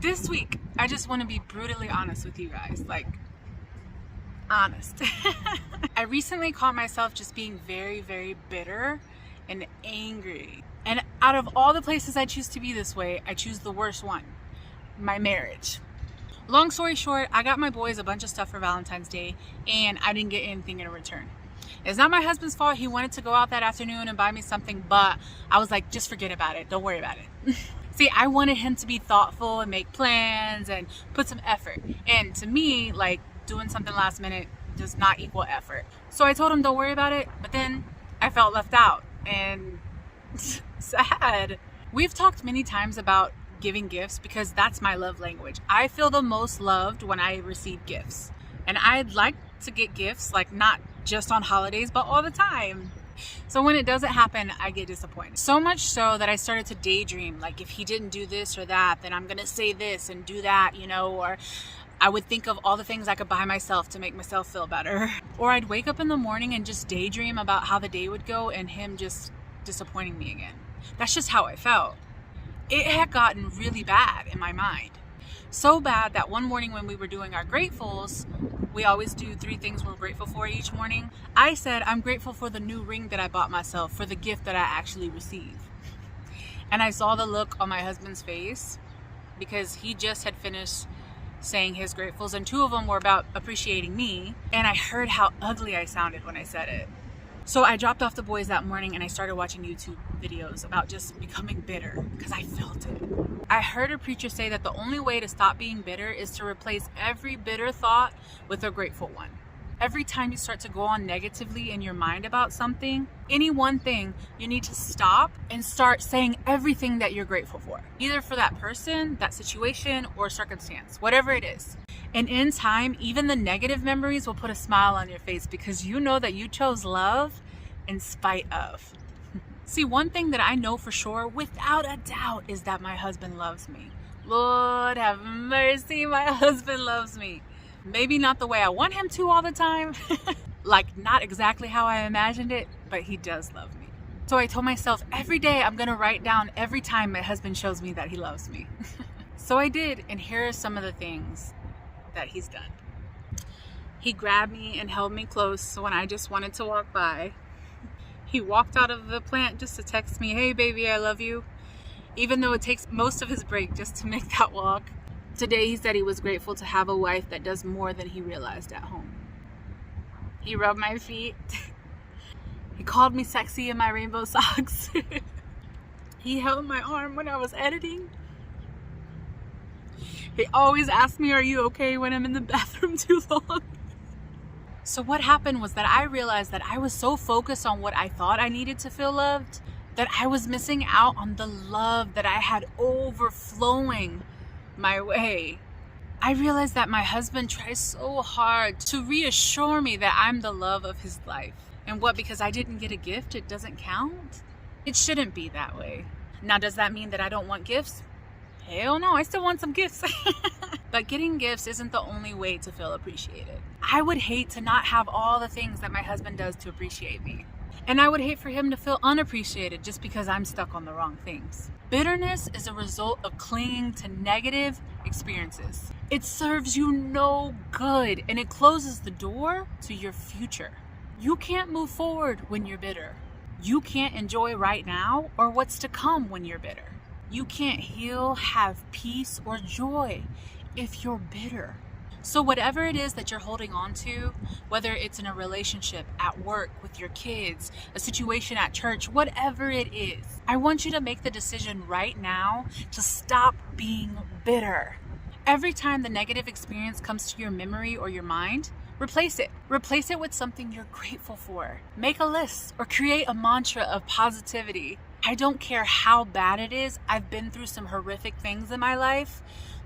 This week, I just want to be brutally honest with you guys. Like, honest. I recently caught myself just being very, very bitter and angry. And out of all the places I choose to be this way, I choose the worst one. My marriage. Long story short, I got my boys a bunch of stuff for Valentine's Day and I didn't get anything in return. It's not my husband's fault. He wanted to go out that afternoon and buy me something, but I was like, just forget about it. Don't worry about it. See, I wanted him to be thoughtful and make plans and put some effort. And to me, like, doing something last minute does not equal effort. So I told him, don't worry about it. But then I felt left out and sad. We've talked many times about giving gifts because that's my love language. I feel the most loved when I receive gifts. And I'd like to get gifts, like not just on holidays, but all the time. So when it doesn't happen, I get disappointed. So much so that I started to daydream, like if he didn't do this or that, then I'm gonna say this and do that, you know, or I would think of all the things I could buy myself to make myself feel better. Or I'd wake up in the morning and just daydream about how the day would go and him just disappointing me again. That's just how I felt. It had gotten really bad in my mind. So bad that one morning when we were doing our gratefuls, we always do 3 things we're grateful for each morning. I said, I'm grateful for the new ring that I bought myself, for the gift that I actually received. And I saw the look on my husband's face because he just had finished saying his gratefuls and 2 of them were about appreciating me. And I heard how ugly I sounded when I said it. So I dropped off the boys that morning and I started watching YouTube videos about just becoming bitter because I felt it. I heard a preacher say that the only way to stop being bitter is to replace every bitter thought with a grateful one. Every time you start to go on negatively in your mind about something, any one thing, you need to stop and start saying everything that you're grateful for. Either for that person, that situation, or circumstance, whatever it is. And in time, even the negative memories will put a smile on your face because you know that you chose love in spite of. See, one thing that I know for sure, without a doubt, is that my husband loves me. Lord have mercy, my husband loves me. Maybe not the way I want him to all the time. Like, not exactly how I imagined it, but he does love me. So I told myself every day I'm gonna write down every time my husband shows me that he loves me. So I did, and here are some of the things that he's done. He grabbed me and held me close when I just wanted to walk by. He walked out of the plant just to text me, hey baby, I love you. Even though it takes most of his break just to make that walk. Today he said he was grateful to have a wife that does more than he realized at home. He rubbed my feet. He called me sexy in my rainbow socks. He held my arm when I was editing. He always asked me, are you okay when I'm in the bathroom too long? So what happened was that I realized that I was so focused on what I thought I needed to feel loved that I was missing out on the love that I had overflowing my way. I realized that my husband tries so hard to reassure me that I'm the love of his life. And what, because I didn't get a gift, it doesn't count? It shouldn't be that way. Now, does that mean that I don't want gifts? Hell no, I still want some gifts. But getting gifts isn't the only way to feel appreciated. I would hate to not have all the things that my husband does to appreciate me. And I would hate for him to feel unappreciated just because I'm stuck on the wrong things. Bitterness is a result of clinging to negative experiences. It serves you no good and it closes the door to your future. You can't move forward when you're bitter. You can't enjoy right now or what's to come when you're bitter. You can't heal, have peace, or joy if you're bitter. So whatever it is that you're holding on to, whether it's in a relationship, at work, with your kids, a situation at church, whatever it is, I want you to make the decision right now to stop being bitter. Every time the negative experience comes to your memory or your mind, replace it. Replace it with something you're grateful for. Make a list or create a mantra of positivity. I don't care how bad it is. I've been through some horrific things in my life.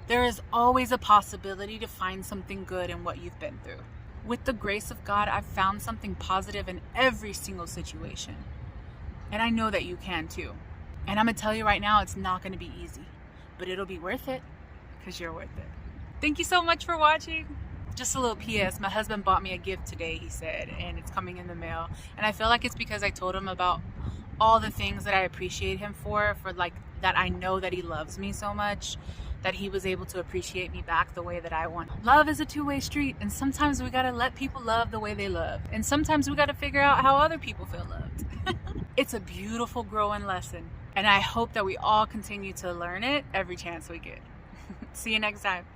There is always a possibility to find something good in what you've been through. With the grace of God, I've found something positive in every single situation. And I know that you can too. And I'm gonna tell you right now, it's not gonna be easy, but it'll be worth it because you're worth it. Thank you so much for watching. Just a little PS, my husband bought me a gift today, he said, and it's coming in the mail. And I feel like it's because I told him about all the things that I appreciate him for like that I know that he loves me so much that he was able to appreciate me back the way that I want. Love is a two-way street, and sometimes we gotta let people love the way they love, and sometimes we gotta figure out how other people feel loved. It's a beautiful growing lesson, and I hope that we all continue to learn it every chance we get. See you next time.